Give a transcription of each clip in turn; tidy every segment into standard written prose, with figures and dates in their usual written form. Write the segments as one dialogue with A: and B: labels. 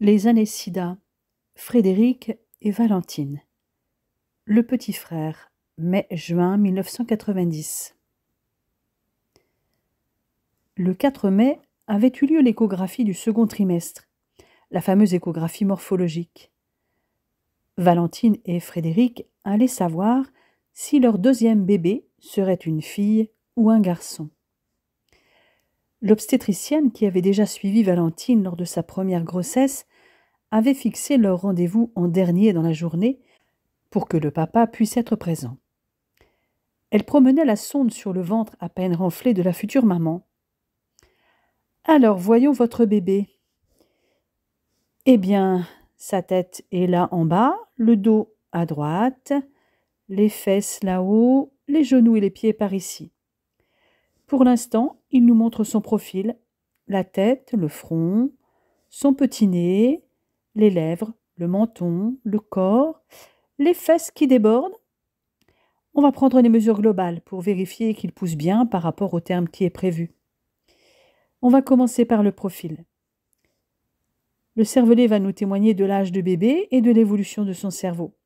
A: Les années sida, Frédéric et Valentine. Le petit frère, mai-juin 1990. Le 4 mai avait eu lieu l'échographie du second trimestre, la fameuse échographie morphologique. Valentine et Frédéric allaient savoir si leur deuxième bébé serait une fille ou un garçon. L'obstétricienne qui avait déjà suivi Valentine lors de sa première grossesse avait fixé leur rendez-vous en dernier dans la journée pour que le papa puisse être présent. Elle promenait la sonde sur le ventre à peine renflé de la future maman. « Alors, voyons votre bébé. » Eh bien, sa tête est là en bas, le dos à droite, les fesses là-haut, les genoux et les pieds par ici. Pour l'instant, il nous montre son profil, la tête, le front, son petit nez, les lèvres, le menton, le corps, les fesses qui débordent. On va prendre les mesures globales pour vérifier qu'il pousse bien par rapport au terme qui est prévu. On va commencer par le profil. Le cervelet va nous témoigner de l'âge de bébé et de l'évolution de son cerveau.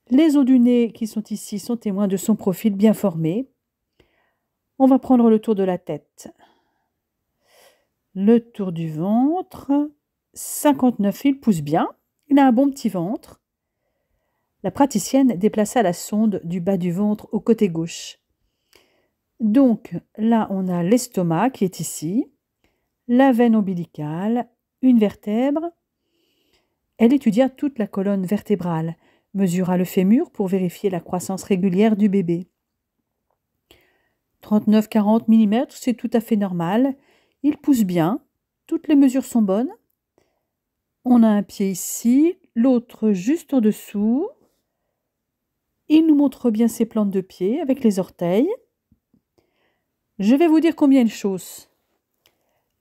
A: Les os du nez qui sont ici sont témoins de son profil bien formé. On va prendre le tour de la tête. Le tour du ventre. 59, il pousse bien. Il a un bon petit ventre. La praticienne déplaça la sonde du bas du ventre au côté gauche. Donc là, on a l'estomac qui est ici, la veine ombilicale, une vertèbre. Elle étudia toute la colonne vertébrale, mesura le fémur pour vérifier la croissance régulière du bébé. 39-40 mm, c'est tout à fait normal. Il pousse bien, toutes les mesures sont bonnes. On a un pied ici, l'autre juste en dessous. Il nous montre bien ses plantes de pied avec les orteils. Je vais vous dire combien il chausse.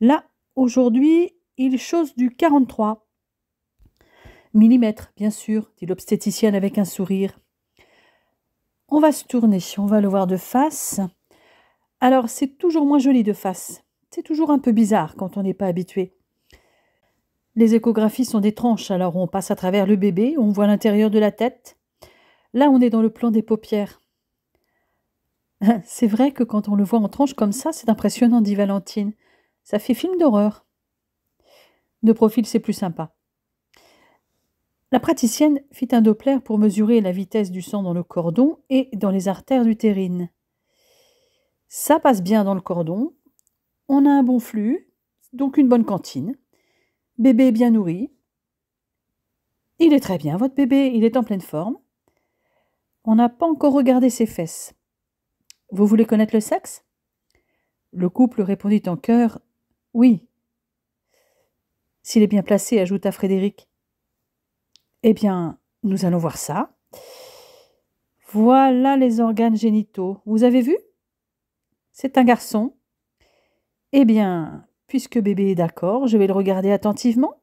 A: Là, aujourd'hui, il chausse du 43 mm, bien sûr, dit l'obstétricienne avec un sourire. On va se tourner, on va le voir de face. Alors, c'est toujours moins joli de face. C'est toujours un peu bizarre quand on n'est pas habitué. Les échographies sont des tranches, alors on passe à travers le bébé, on voit l'intérieur de la tête. Là, on est dans le plan des paupières. C'est vrai que quand on le voit en tranches comme ça, c'est impressionnant, dit Valentine. Ça fait film d'horreur. De profil, c'est plus sympa. La praticienne fit un Doppler pour mesurer la vitesse du sang dans le cordon et dans les artères utérines. Ça passe bien dans le cordon. On a un bon flux, donc une bonne cantine. Bébé est bien nourri. Il est très bien, votre bébé, il est en pleine forme. On n'a pas encore regardé ses fesses. Vous voulez connaître le sexe ? Le couple répondit en chœur « Oui ». S'il est bien placé, ajouta Frédéric. Eh bien, nous allons voir ça. Voilà les organes génitaux. Vous avez vu ? C'est un garçon. Eh bien, puisque bébé est d'accord, je vais le regarder attentivement.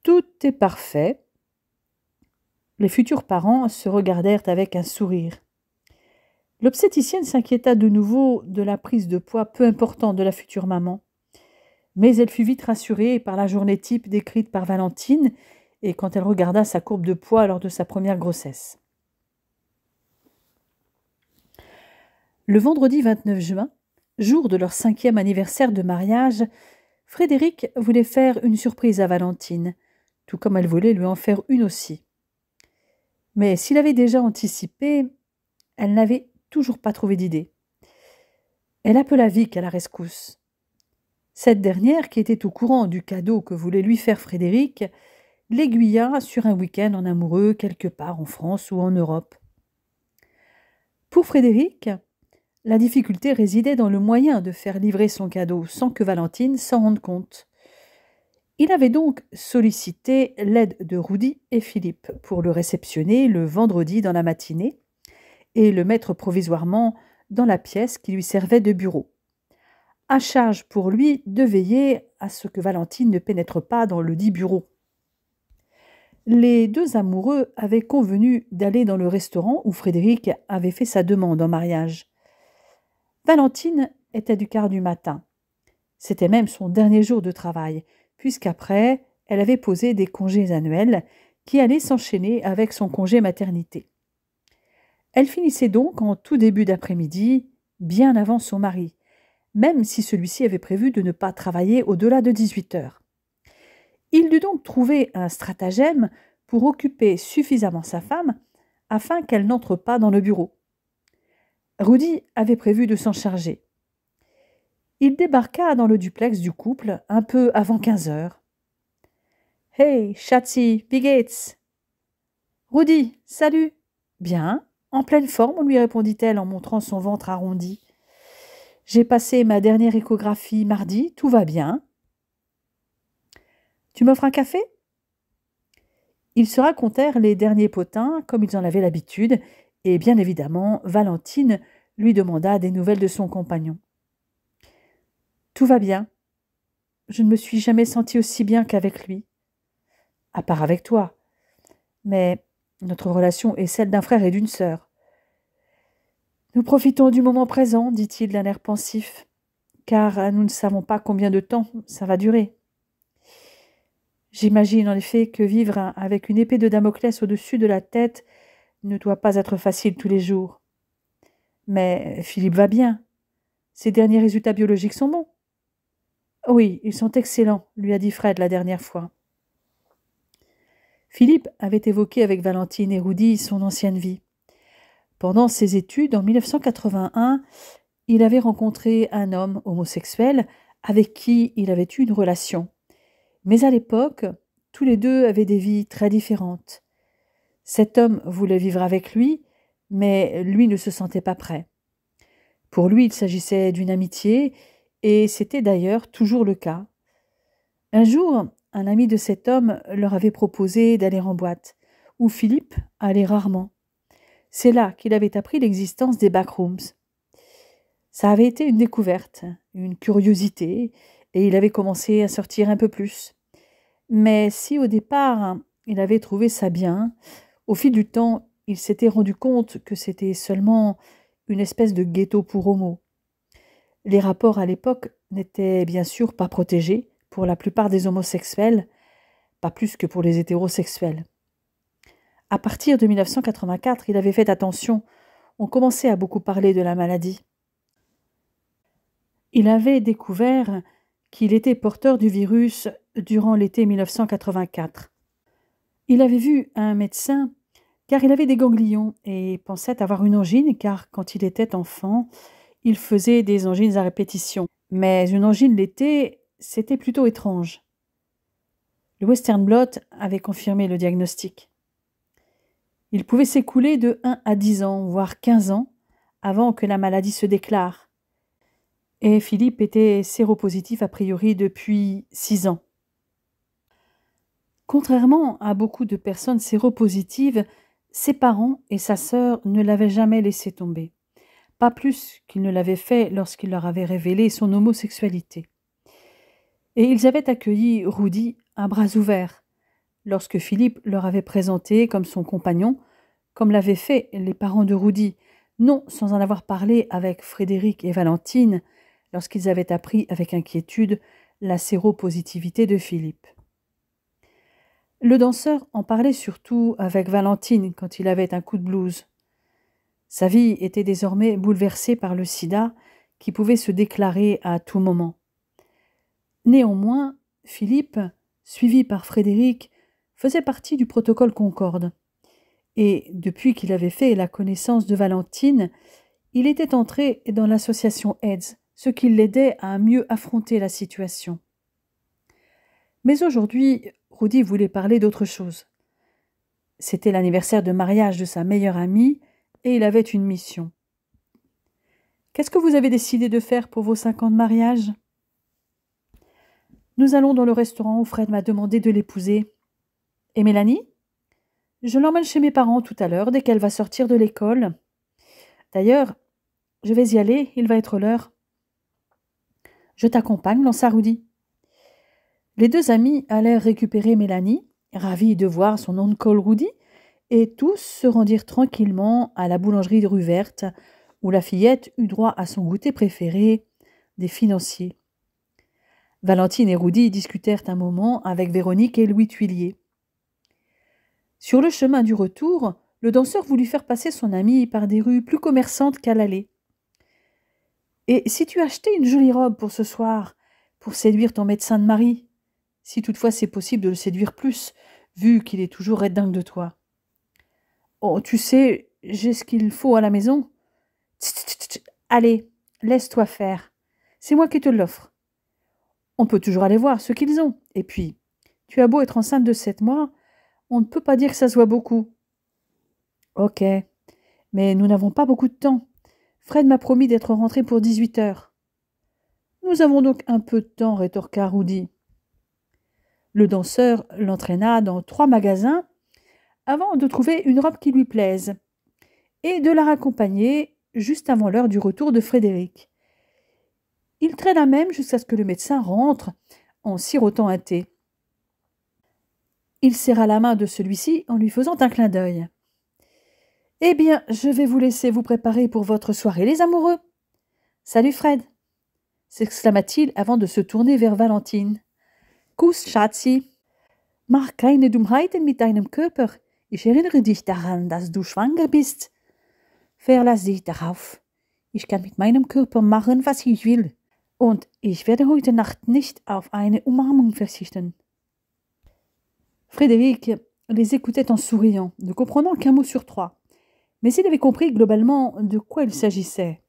A: Tout est parfait. Les futurs parents se regardèrent avec un sourire. L'obstétricienne s'inquiéta de nouveau de la prise de poids peu importante de la future maman. Mais elle fut vite rassurée par la journée type décrite par Valentine et quand elle regarda sa courbe de poids lors de sa première grossesse. Le vendredi 29 juin, jour de leur 5e anniversaire de mariage, Frédéric voulait faire une surprise à Valentine, tout comme elle voulait lui en faire une aussi. Mais s'il avait déjà anticipé, elle n'avait toujours pas trouvé d'idée. Elle appela Vic à la rescousse. Cette dernière, qui était au courant du cadeau que voulait lui faire Frédéric, l'aiguilla sur un week-end en amoureux quelque part en France ou en Europe. Pour Frédéric, la difficulté résidait dans le moyen de faire livrer son cadeau sans que Valentine s'en rende compte. Il avait donc sollicité l'aide de Rudy et Philippe pour le réceptionner le vendredi dans la matinée et le mettre provisoirement dans la pièce qui lui servait de bureau. À charge pour lui de veiller à ce que Valentine ne pénètre pas dans le dit bureau. Les deux amoureux avaient convenu d'aller dans le restaurant où Frédéric avait fait sa demande en mariage. Valentine était du quart du matin. C'était même son dernier jour de travail, puisqu'après, elle avait posé des congés annuels qui allaient s'enchaîner avec son congé maternité. Elle finissait donc en tout début d'après-midi, bien avant son mari, même si celui-ci avait prévu de ne pas travailler au-delà de 18 heures. Il dut donc trouver un stratagème pour occuper suffisamment sa femme afin qu'elle n'entre pas dans le bureau. Rudy avait prévu de s'en charger. Il débarqua dans le duplex du couple un peu avant 15 heures. « Hey, Schatzi, wie geht's ?»« Rudy, salut !»« Bien, en pleine forme, lui répondit-elle en montrant son ventre arrondi. « J'ai passé ma dernière échographie mardi, tout va bien. »« Tu m'offres un café ?» Ils se racontèrent les derniers potins comme ils en avaient l'habitude, et bien évidemment, Valentine lui demanda des nouvelles de son compagnon. « Tout va bien. Je ne me suis jamais sentie aussi bien qu'avec lui. À part avec toi. Mais notre relation est celle d'un frère et d'une sœur. Nous profitons du moment présent, dit-il d'un air pensif, car nous ne savons pas combien de temps ça va durer. J'imagine en effet que vivre avec une épée de Damoclès au-dessus de la tête ne doit pas être facile tous les jours. Mais Philippe va bien. Ses derniers résultats biologiques sont bons. Oui, ils sont excellents, lui a dit Fred la dernière fois. Philippe avait évoqué avec Valentine et Rudy son ancienne vie. Pendant ses études, en 1981, il avait rencontré un homme homosexuel avec qui il avait eu une relation. Mais à l'époque, tous les deux avaient des vies très différentes. Cet homme voulait vivre avec lui, mais lui ne se sentait pas prêt. Pour lui, il s'agissait d'une amitié, et c'était d'ailleurs toujours le cas. Un jour, un ami de cet homme leur avait proposé d'aller en boîte, où Philippe allait rarement. C'est là qu'il avait appris l'existence des backrooms. Ça avait été une découverte, une curiosité, et il avait commencé à sortir un peu plus. Mais si au départ, il avait trouvé ça bien, au fil du temps, il s'était rendu compte que c'était seulement une espèce de ghetto pour homos. Les rapports à l'époque n'étaient bien sûr pas protégés pour la plupart des homosexuels, pas plus que pour les hétérosexuels. À partir de 1984, il avait fait attention. On commençait à beaucoup parler de la maladie. Il avait découvert qu'il était porteur du virus durant l'été 1984. Il avait vu un médecin car il avait des ganglions et pensait avoir une angine car quand il était enfant, il faisait des angines à répétition. Mais une angine l'été, c'était plutôt étrange. Le Western Blot avait confirmé le diagnostic. Il pouvait s'écouler de 1 à 10 ans, voire 15 ans, avant que la maladie se déclare. Et Philippe était séropositif a priori depuis 6 ans. Contrairement à beaucoup de personnes séropositives, ses parents et sa sœur ne l'avaient jamais laissé tomber. Pas plus qu'ils ne l'avaient fait lorsqu'il leur avait révélé son homosexualité. Et ils avaient accueilli Rudy à bras ouverts, lorsque Philippe leur avait présenté comme son compagnon, comme l'avaient fait les parents de Rudy, non sans en avoir parlé avec Frédéric et Valentine, lorsqu'ils avaient appris avec inquiétude la séropositivité de Philippe. Le danseur en parlait surtout avec Valentine quand il avait un coup de blues. Sa vie était désormais bouleversée par le sida qui pouvait se déclarer à tout moment. Néanmoins, Philippe, suivi par Frédéric, faisait partie du protocole Concorde. Et depuis qu'il avait fait la connaissance de Valentine, il était entré dans l'association AIDS, ce qui l'aidait à mieux affronter la situation. Mais aujourd'hui, Rudy voulait parler d'autre chose. C'était l'anniversaire de mariage de sa meilleure amie et il avait une mission. « Qu'est-ce que vous avez décidé de faire pour vos 5 ans de mariage ?»« Nous allons dans le restaurant où Fred m'a demandé de l'épouser. »« Et Mélanie ?»« Je l'emmène chez mes parents tout à l'heure dès qu'elle va sortir de l'école. D'ailleurs, je vais y aller, il va être l'heure. »« Je t'accompagne, lança Rudy. » Les deux amis allèrent récupérer Mélanie, ravie de voir son oncle Rudy, et tous se rendirent tranquillement à la boulangerie de rue Verte, où la fillette eut droit à son goûter préféré, des financiers. Valentine et Roudy discutèrent un moment avec Véronique et Louis Tuillier. Sur le chemin du retour, le danseur voulut faire passer son ami par des rues plus commerçantes qu'à l'aller. « Et si tu achetais une jolie robe pour ce soir, pour séduire ton médecin de mari, si toutefois c'est possible de le séduire plus, vu qu'il est toujours dingue de toi. Oh, tu sais, j'ai ce qu'il faut à la maison. Allez, laisse-toi faire. C'est moi qui te l'offre. On peut toujours aller voir ce qu'ils ont. Et puis, tu as beau être enceinte de 7 mois, on ne peut pas dire que ça se voit beaucoup. Ok, mais nous n'avons pas beaucoup de temps. Fred m'a promis d'être rentré pour 18 heures. Nous avons donc un peu de temps, rétorqua Roudy. Le danseur l'entraîna dans 3 magasins avant de trouver une robe qui lui plaise et de la raccompagner juste avant l'heure du retour de Frédéric. Il traîna même jusqu'à ce que le médecin rentre en sirotant un thé. Il serra la main de celui-ci en lui faisant un clin d'œil. « Eh bien, je vais vous laisser vous préparer pour votre soirée, les amoureux. Salut Fred !» s'exclama-t-il avant de se tourner vers Valentine. « Kuss, Schatzi. Mach keine Dummheiten mit deinem Körper. Ich erinnere dich daran, dass du schwanger bist. Verlass dich darauf. Ich kann mit meinem Körper machen, was ich will. Und ich werde heute Nacht nicht auf eine Umarmung verzichten. » Frédéric les écoutait en souriant, ne comprenant qu'un mot sur 3. Mais il avait compris globalement de quoi il s'agissait.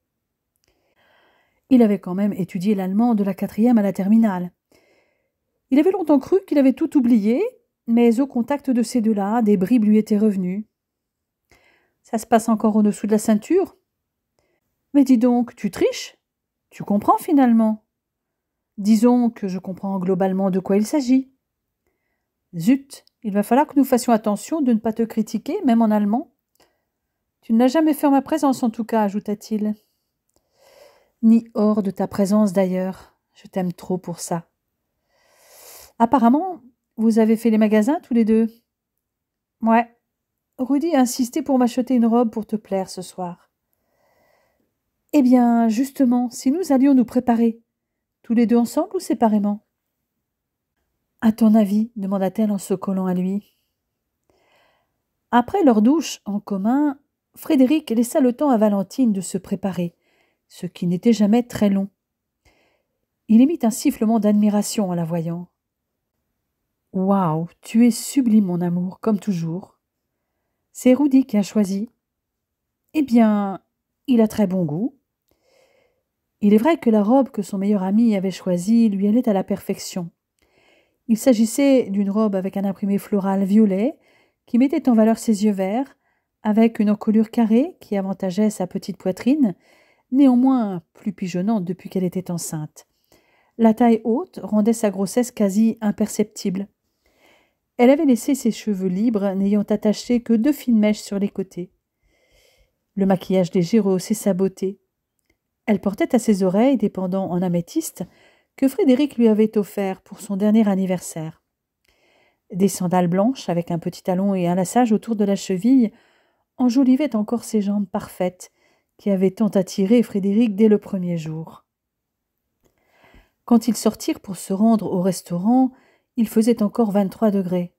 A: Il avait quand même étudié l'allemand de la 4e à la terminale. Il avait longtemps cru qu'il avait tout oublié, mais au contact de ces deux-là, des bribes lui étaient revenues. Ça se passe encore au-dessous de la ceinture? Mais dis donc, tu triches? Tu comprends finalement? Disons que je comprends globalement de quoi il s'agit. Zut, il va falloir que nous fassions attention de ne pas te critiquer, même en allemand. Tu ne l'as jamais fait en ma présence en tout cas, ajouta-t-il. Ni hors de ta présence d'ailleurs, je t'aime trop pour ça. Apparemment, vous avez fait les magasins tous les deux. Ouais, Roudy a insisté pour m'acheter une robe pour te plaire ce soir. Eh bien, justement, si nous allions nous préparer, tous les deux ensemble ou séparément? À ton avis, demanda-t-elle en se collant à lui. Après leur douche en commun, Frédéric laissa le temps à Valentine de se préparer, ce qui n'était jamais très long. Il émit un sifflement d'admiration en la voyant. « Waouh, tu es sublime, mon amour, comme toujours. C'est Roudy qui a choisi. Eh bien, il a très bon goût. » Il est vrai que la robe que son meilleur ami avait choisie lui allait à la perfection. Il s'agissait d'une robe avec un imprimé floral violet qui mettait en valeur ses yeux verts, avec une encolure carrée qui avantageait sa petite poitrine, néanmoins plus pigeonnante depuis qu'elle était enceinte. La taille haute rendait sa grossesse quasi imperceptible. Elle avait laissé ses cheveux libres, n'ayant attaché que 2 fines mèches sur les côtés. Le maquillage léger rehaussait sa beauté. Elle portait à ses oreilles des pendants en améthyste que Frédéric lui avait offerts pour son dernier anniversaire. Des sandales blanches avec un petit talon et un laçage autour de la cheville enjolivaient encore ses jambes parfaites qui avaient tant attiré Frédéric dès le premier jour. Quand ils sortirent pour se rendre au restaurant, il faisait encore 23 degrés.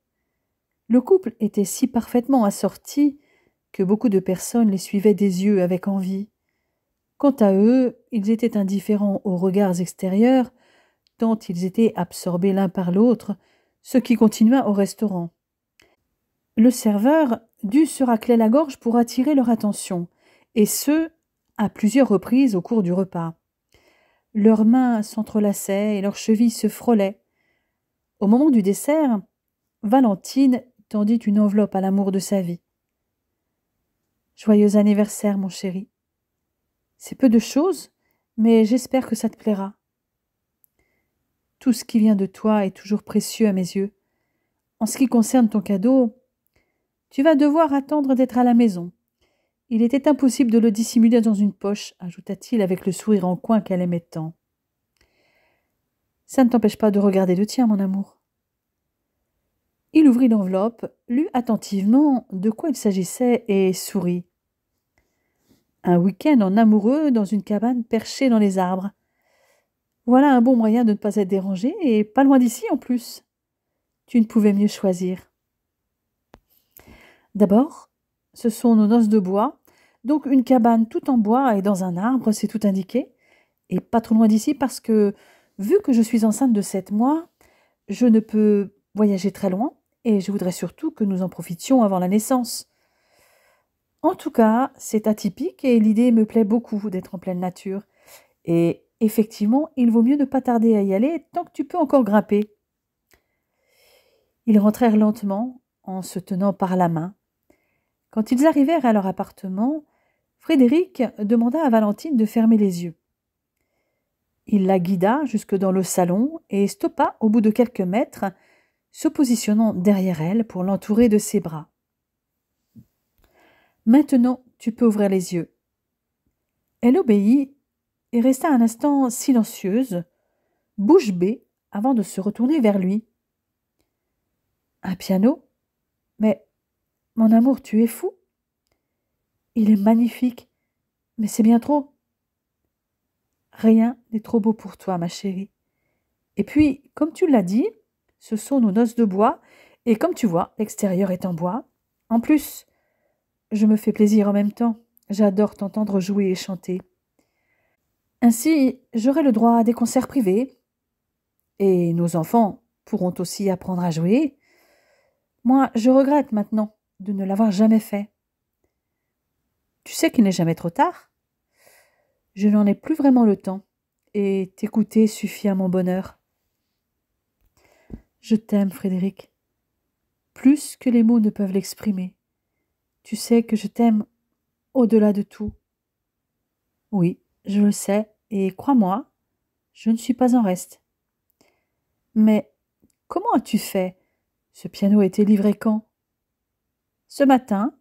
A: Le couple était si parfaitement assorti que beaucoup de personnes les suivaient des yeux avec envie. Quant à eux, ils étaient indifférents aux regards extérieurs, tant ils étaient absorbés l'un par l'autre, ce qui continua au restaurant. Le serveur dut se racler la gorge pour attirer leur attention, et ce, à plusieurs reprises au cours du repas. Leurs mains s'entrelaçaient et leurs chevilles se frôlaient. Au moment du dessert, Valentine tendit une enveloppe à l'amour de sa vie. « Joyeux anniversaire, mon chéri. C'est peu de choses, mais j'espère que ça te plaira. Tout ce qui vient de toi est toujours précieux à mes yeux. En ce qui concerne ton cadeau, tu vas devoir attendre d'être à la maison. Il était impossible de le dissimuler dans une poche, ajouta-t-il avec le sourire en coin qu'elle aimait tant. Ça ne t'empêche pas de regarder le tien, mon amour. Il ouvrit l'enveloppe, lut attentivement de quoi il s'agissait et sourit. Un week-end en amoureux dans une cabane perchée dans les arbres. Voilà un bon moyen de ne pas être dérangé et pas loin d'ici en plus. Tu ne pouvais mieux choisir. D'abord, ce sont nos noces de bois, donc une cabane tout en bois et dans un arbre, c'est tout indiqué, et pas trop loin d'ici parce que, vu que je suis enceinte de 7 mois, je ne peux voyager très loin et je voudrais surtout que nous en profitions avant la naissance. En tout cas, c'est atypique et l'idée me plaît beaucoup d'être en pleine nature. Et effectivement, il vaut mieux ne pas tarder à y aller tant que tu peux encore grimper. Ils rentrèrent lentement, en se tenant par la main. Quand ils arrivèrent à leur appartement, Frédéric demanda à Valentine de fermer les yeux. Il la guida jusque dans le salon et stoppa au bout de quelques mètres, se positionnant derrière elle pour l'entourer de ses bras. « Maintenant, tu peux ouvrir les yeux. » Elle obéit et resta un instant silencieuse, bouche bée, avant de se retourner vers lui. « Un piano ? Mais, mon amour, tu es fou ? Il est magnifique, mais c'est bien trop. » « Rien n'est trop beau pour toi, ma chérie. Et puis, comme tu l'as dit, ce sont nos noces de bois, et comme tu vois, l'extérieur est en bois. En plus, je me fais plaisir en même temps. J'adore t'entendre jouer et chanter. Ainsi, j'aurai le droit à des concerts privés, et nos enfants pourront aussi apprendre à jouer. Moi, je regrette maintenant de ne l'avoir jamais fait. Tu sais qu'il n'est jamais trop tard. Je n'en ai plus vraiment le temps, et t'écouter suffit à mon bonheur. Je t'aime, Frédéric, plus que les mots ne peuvent l'exprimer. Tu sais que je t'aime au-delà de tout. Oui, je le sais, et crois-moi, je ne suis pas en reste. Mais comment as-tu fait? Ce piano a été livré quand? Ce matin.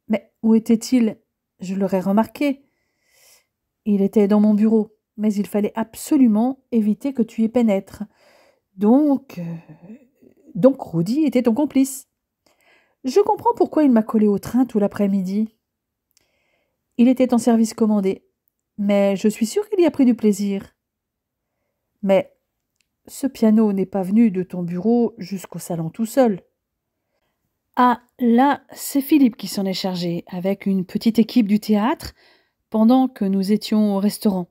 A: Mais où était-il? Je l'aurais remarqué. Il était dans mon bureau, mais il fallait absolument éviter que tu y pénètres. Donc Rudy était ton complice. Je comprends pourquoi il m'a collé au train tout l'après-midi. Il était en service commandé, mais je suis sûre qu'il y a pris du plaisir. Mais ce piano n'est pas venu de ton bureau jusqu'au salon tout seul. Ah, là, c'est Philippe qui s'en est chargé, avec une petite équipe du théâtre, pendant que nous étions au restaurant.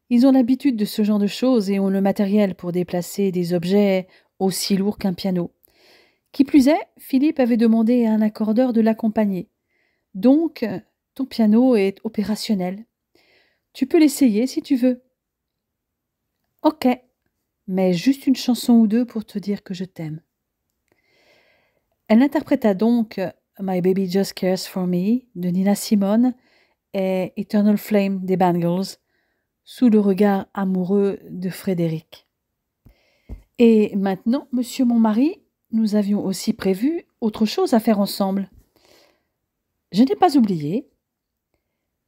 A: Ils ont l'habitude de ce genre de choses et ont le matériel pour déplacer des objets aussi lourds qu'un piano. Qui plus est, Philippe avait demandé à un accordeur de l'accompagner. Donc, ton piano est opérationnel. Tu peux l'essayer si tu veux. Ok, mais juste une chanson ou deux pour te dire que je t'aime. Elle interpréta donc My Baby Just Cares for Me de Nina Simone et Eternal Flame des Bangles sous le regard amoureux de Frédéric. Et maintenant, monsieur mon mari, nous avions aussi prévu autre chose à faire ensemble. Je n'ai pas oublié.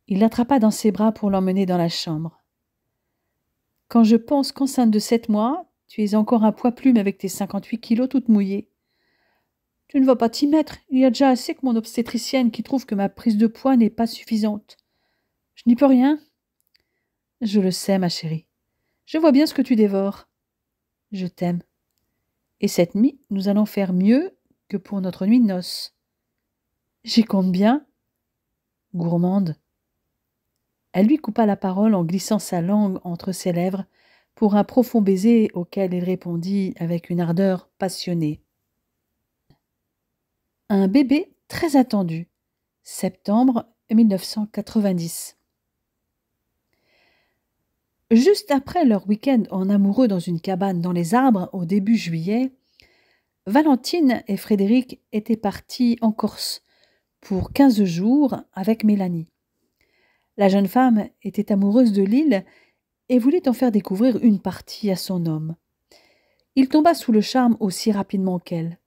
A: Il l'attrapa dans ses bras pour l'emmener dans la chambre. Quand je pense qu'enceinte de 7 mois, tu es encore un poids-plume avec tes 58 kilos toute mouillée. Tu ne vas pas t'y mettre, il y a déjà assez que mon obstétricienne qui trouve que ma prise de poids n'est pas suffisante. Je n'y peux rien. Je le sais, ma chérie. Je vois bien ce que tu dévores. Je t'aime. Et cette nuit, nous allons faire mieux que pour notre nuit de noces. J'y compte bien. Gourmande. Elle lui coupa la parole en glissant sa langue entre ses lèvres pour un profond baiser auquel il répondit avec une ardeur passionnée. Un bébé très attendu. Septembre 1990. Juste après leur week-end en amoureux dans une cabane dans les arbres au début juillet, Valentine et Frédéric étaient partis en Corse pour 15 jours avec Mélanie. La jeune femme était amoureuse de l'île et voulait en faire découvrir une partie à son homme. Il tomba sous le charme aussi rapidement qu'elle.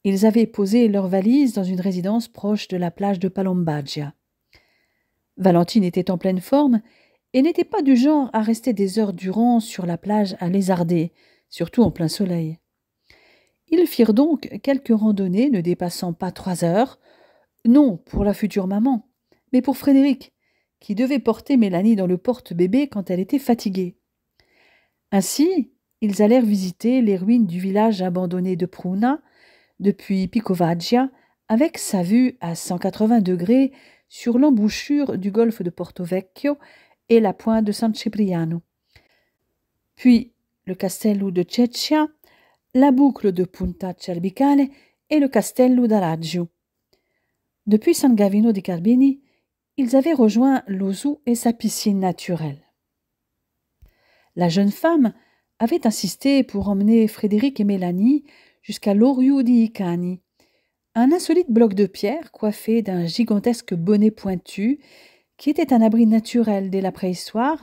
A: Ils avaient posé leurs valises dans une résidence proche de la plage de Palombagia. Valentine était en pleine forme et n'était pas du genre à rester des heures durant sur la plage à lézarder, surtout en plein soleil. Ils firent donc quelques randonnées ne dépassant pas 3 heures, non pour la future maman, mais pour Frédéric, qui devait porter Mélanie dans le porte-bébé quand elle était fatiguée. Ainsi, ils allèrent visiter les ruines du village abandonné de Pruna, depuis Picovaggia, avec sa vue à 180 degrés sur l'embouchure du golfe de Porto Vecchio et la pointe de San Cipriano. Puis le castello de Ceccia, la boucle de Punta Cerbicale et le castello d'Araggio. Depuis San Gavino di Carbini, ils avaient rejoint l'Osu et sa piscine naturelle. La jeune femme avait insisté pour emmener Frédéric et Mélanie jusqu'à l'Oriu di Icani, un insolite bloc de pierre coiffé d'un gigantesque bonnet pointu qui était un abri naturel dès la préhistoire,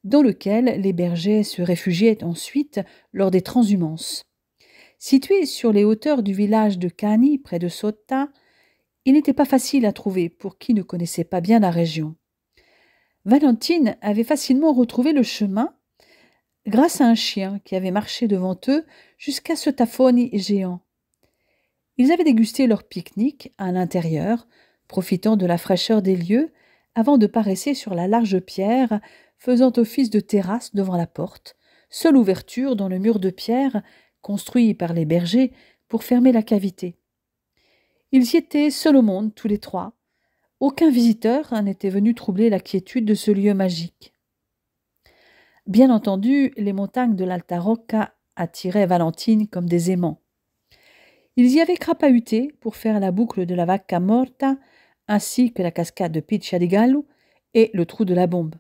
A: dans lequel les bergers se réfugiaient ensuite lors des transhumances. Situé sur les hauteurs du village de Cani, près de Sotta, il n'était pas facile à trouver pour qui ne connaissait pas bien la région. Valentine avait facilement retrouvé le chemin grâce à un chien qui avait marché devant eux jusqu'à ce tafoni géant. Ils avaient dégusté leur pique-nique à l'intérieur, profitant de la fraîcheur des lieux, avant de paresser sur la large pierre faisant office de terrasse devant la porte, seule ouverture dans le mur de pierre construit par les bergers pour fermer la cavité. Ils y étaient seuls au monde, tous les trois. Aucun visiteur n'était venu troubler la quiétude de ce lieu magique. Bien entendu, les montagnes de l'Alta Rocca attiraient Valentine comme des aimants. Ils y avaient crapahuté pour faire la boucle de la Vacca Morta, ainsi que la cascade de Piccia di Gallo et le trou de la Bombe.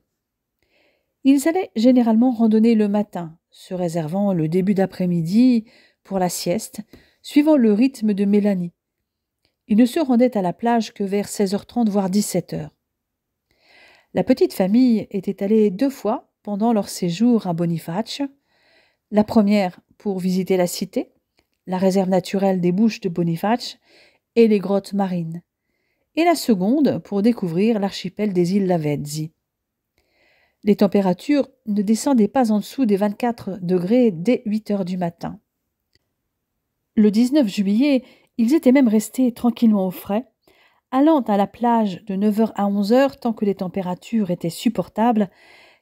A: Ils allaient généralement randonner le matin, se réservant le début d'après-midi pour la sieste, suivant le rythme de Mélanie. Ils ne se rendaient à la plage que vers 16h30, voire 17h. La petite famille était allée 2 fois pendant leur séjour à Boniface, la première pour visiter la cité, la réserve naturelle des Bouches de Boniface et les grottes marines, et la seconde pour découvrir l'archipel des îles Lavezzi. Les températures ne descendaient pas en dessous des 24 degrés dès 8 heures du matin. Le 19 juillet, ils étaient même restés tranquillement au frais, allant à la plage de 9h à 11h tant que les températures étaient supportables,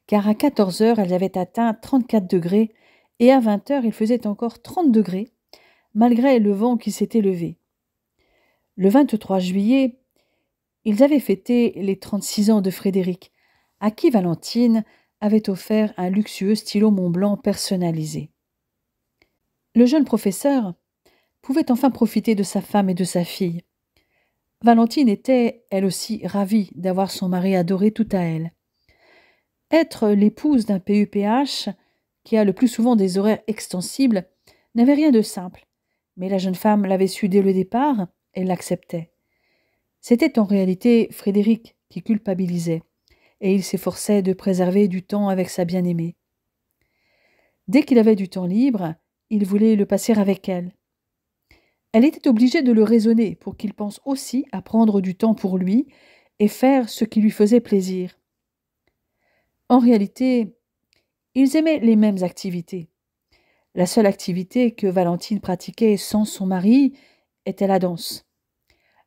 A: car à 14h, elles avaient atteint 34 degrés et à 20h, il faisait encore 30 degrés, malgré le vent qui s'était levé. Le 23 juillet, ils avaient fêté les 36 ans de Frédéric, à qui Valentine avait offert un luxueux stylo Montblanc personnalisé. Le jeune professeur pouvait enfin profiter de sa femme et de sa fille. Valentine était, elle aussi, ravie d'avoir son mari adoré tout à elle. Être l'épouse d'un PUPH, qui a le plus souvent des horaires extensibles, n'avait rien de simple, mais la jeune femme l'avait su dès le départ et l'acceptait. C'était en réalité Frédéric qui culpabilisait, et il s'efforçait de préserver du temps avec sa bien-aimée. Dès qu'il avait du temps libre, il voulait le passer avec elle. Elle était obligée de le raisonner pour qu'il pense aussi à prendre du temps pour lui et faire ce qui lui faisait plaisir. En réalité, ils aimaient les mêmes activités. La seule activité que Valentine pratiquait sans son mari était la danse.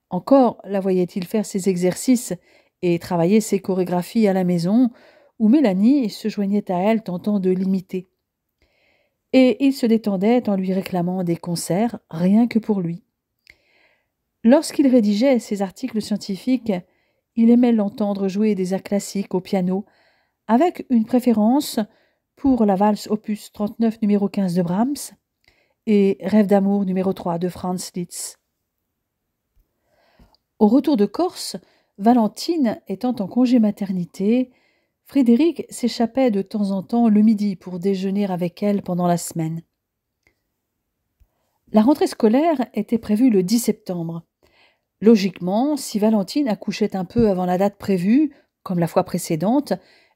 A: Encore la voyait-il faire ses exercices et travailler ses chorégraphies à la maison, où Mélanie se joignait à elle tentant de l'imiter. Et il se détendait en lui réclamant des concerts rien que pour lui. Lorsqu'il rédigeait ses articles scientifiques, il aimait l'entendre jouer des airs classiques au piano, avec une préférence pour la valse opus 39 numéro 15 de Brahms et Rêve d'amour numéro 3 de Franz Liszt. Au retour de Corse, Valentine étant en congé maternité, Frédéric s'échappait de temps en temps le midi pour déjeuner avec elle pendant la semaine. La rentrée scolaire était prévue le 10 septembre. Logiquement, si Valentine accouchait un peu avant la date prévue, comme la fois précédente,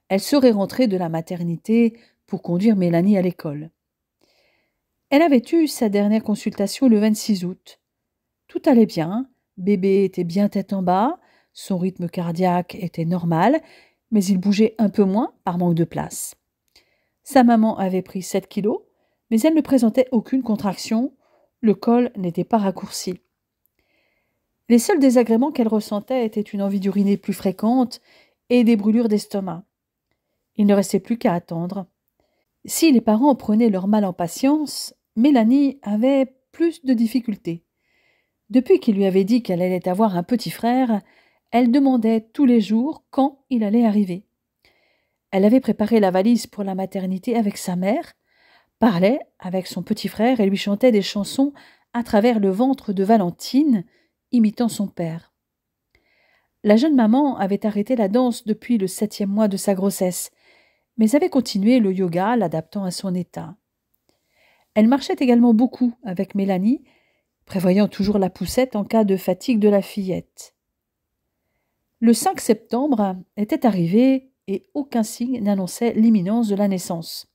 A: elle serait rentrée de la maternité pour conduire Mélanie à l'école. Elle avait eu sa dernière consultation le 26 août. Tout allait bien, bébé était bien tête en bas, son rythme cardiaque était normal, mais il bougeait un peu moins par manque de place. Sa maman avait pris 7 kilos, mais elle ne présentait aucune contraction, le col n'était pas raccourci. Les seuls désagréments qu'elle ressentait étaient une envie d'uriner plus fréquente et des brûlures d'estomac. Il ne restait plus qu'à attendre. Si les parents prenaient leur mal en patience, Mélanie avait plus de difficultés. Depuis qu'il lui avait dit qu'elle allait avoir un petit frère, elle demandait tous les jours quand il allait arriver. Elle avait préparé la valise pour la maternité avec sa mère, parlait avec son petit frère et lui chantait des chansons à travers le ventre de Valentine, imitant son père. La jeune maman avait arrêté la danse depuis le 7e mois de sa grossesse, mais avait continué le yoga, l'adaptant à son état. Elle marchait également beaucoup avec Mélanie, prévoyant toujours la poussette en cas de fatigue de la fillette. Le 5 septembre était arrivé et aucun signe n'annonçait l'imminence de la naissance.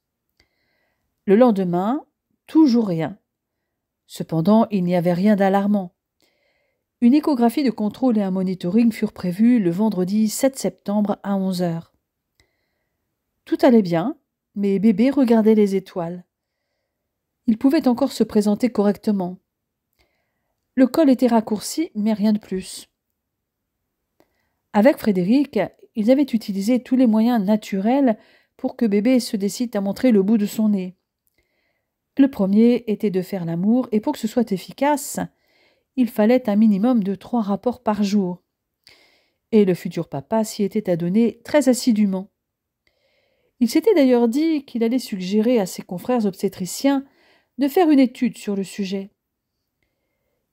A: Le lendemain, toujours rien. Cependant, il n'y avait rien d'alarmant. Une échographie de contrôle et un monitoring furent prévus le vendredi 7 septembre à 11 heures. Tout allait bien, mais bébé regardait les étoiles. Il pouvait encore se présenter correctement. Le col était raccourci, mais rien de plus. Avec Frédéric, ils avaient utilisé tous les moyens naturels pour que bébé se décide à montrer le bout de son nez. Le premier était de faire l'amour, et pour que ce soit efficace, il fallait un minimum de 3 rapports par jour. Et le futur papa s'y était adonné très assidûment. Il s'était d'ailleurs dit qu'il allait suggérer à ses confrères obstétriciens de faire une étude sur le sujet.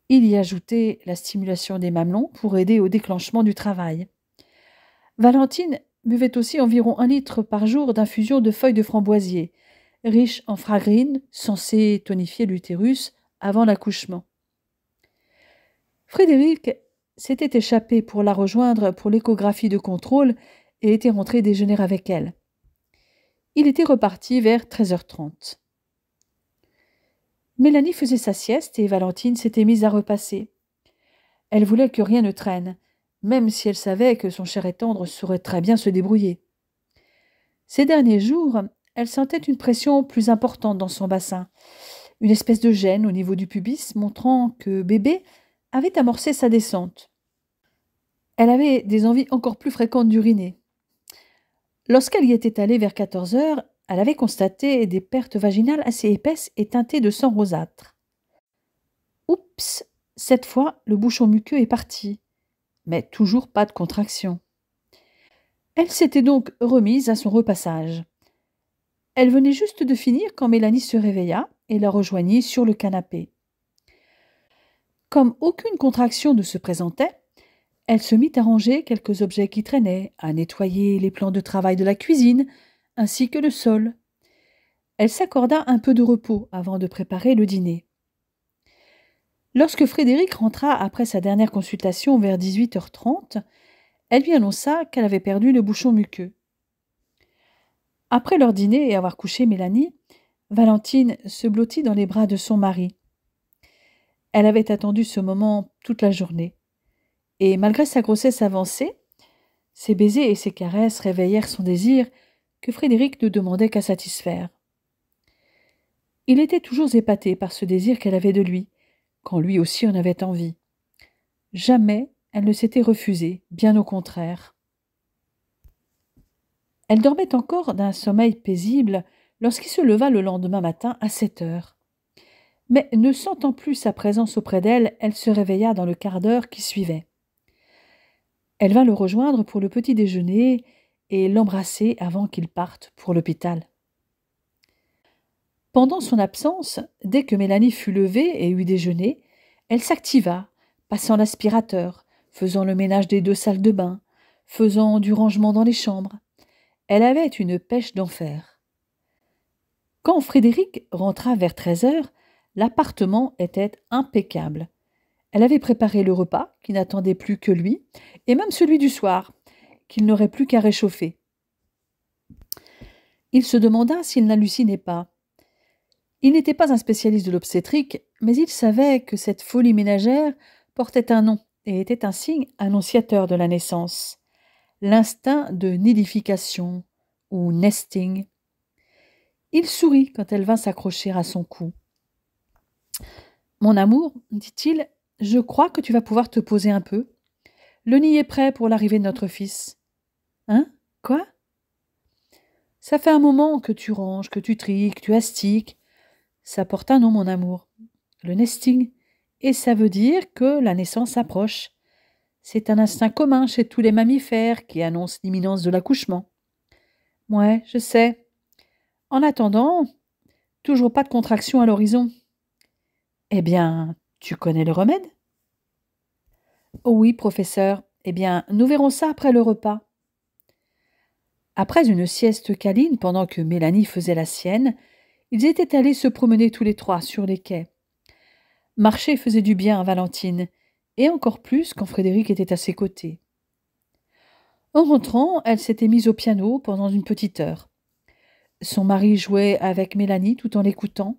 A: Il y ajoutait la stimulation des mamelons pour aider au déclenchement du travail. Valentine buvait aussi environ 1 litre par jour d'infusion de feuilles de framboisier, riche en fragrine, censée tonifier l'utérus avant l'accouchement. Frédéric s'était échappé pour la rejoindre pour l'échographie de contrôle et était rentré déjeuner avec elle. Il était reparti vers 13h30. Mélanie faisait sa sieste et Valentine s'était mise à repasser. Elle voulait que rien ne traîne, même si elle savait que son cher et tendre saurait très bien se débrouiller. Ces derniers jours, elle sentait une pression plus importante dans son bassin, une espèce de gêne au niveau du pubis montrant que bébé avait amorcé sa descente. Elle avait des envies encore plus fréquentes d'uriner. Lorsqu'elle y était allée vers 14 heures, elle avait constaté des pertes vaginales assez épaisses et teintées de sang rosâtre. Oups, cette fois, le bouchon muqueux est parti, mais toujours pas de contraction. Elle s'était donc remise à son repassage. Elle venait juste de finir quand Mélanie se réveilla et la rejoignit sur le canapé. Comme aucune contraction ne se présentait, elle se mit à ranger quelques objets qui traînaient, à nettoyer les plans de travail de la cuisine, ainsi que le sol. Elle s'accorda un peu de repos avant de préparer le dîner. Lorsque Frédéric rentra après sa dernière consultation vers 18h30, elle lui annonça qu'elle avait perdu le bouchon muqueux. Après leur dîner et avoir couché Mélanie, Valentine se blottit dans les bras de son mari. Elle avait attendu ce moment toute la journée. Et malgré sa grossesse avancée, ses baisers et ses caresses réveillèrent son désir que Frédéric ne demandait qu'à satisfaire. Il était toujours épaté par ce désir qu'elle avait de lui, quand lui aussi en avait envie. Jamais elle ne s'était refusée, bien au contraire. Elle dormait encore d'un sommeil paisible lorsqu'il se leva le lendemain matin à 7 heures. Mais ne sentant plus sa présence auprès d'elle, elle se réveilla dans le quart d'heure qui suivait. Elle vint le rejoindre pour le petit déjeuner et l'embrasser avant qu'il parte pour l'hôpital. Pendant son absence, dès que Mélanie fut levée et eut déjeuné, elle s'activa, passant l'aspirateur, faisant le ménage des 2 salles de bain, faisant du rangement dans les chambres. Elle avait une pêche d'enfer. Quand Frédéric rentra vers 13 heures, l'appartement était impeccable. Elle avait préparé le repas, qui n'attendait plus que lui, et même celui du soir, qu'il n'aurait plus qu'à réchauffer. Il se demanda s'il n'hallucinait pas. Il n'était pas un spécialiste de l'obstétrique, mais il savait que cette folie ménagère portait un nom et était un signe annonciateur de la naissance. L'instinct de nidification, ou nesting. Il sourit quand elle vint s'accrocher à son cou. « Mon amour, dit-il, je crois que tu vas pouvoir te poser un peu. Le nid est prêt pour l'arrivée de notre fils. » Hein? Quoi? Ça fait un moment que tu ranges, que tu tries, que tu astiques. Ça porte un nom, mon amour. Le nesting. Et ça veut dire que la naissance approche. C'est un instinct commun chez tous les mammifères qui annonce l'imminence de l'accouchement. Ouais, je sais. En attendant, toujours pas de contraction à l'horizon. Eh bien, tu connais le remède? Oh oui, professeur. Eh bien, nous verrons ça après le repas. Après une sieste câline pendant que Mélanie faisait la sienne, ils étaient allés se promener tous les trois sur les quais. Marcher faisait du bien à Valentine, et encore plus quand Frédéric était à ses côtés. En rentrant, elle s'était mise au piano pendant une petite heure. Son mari jouait avec Mélanie tout en l'écoutant.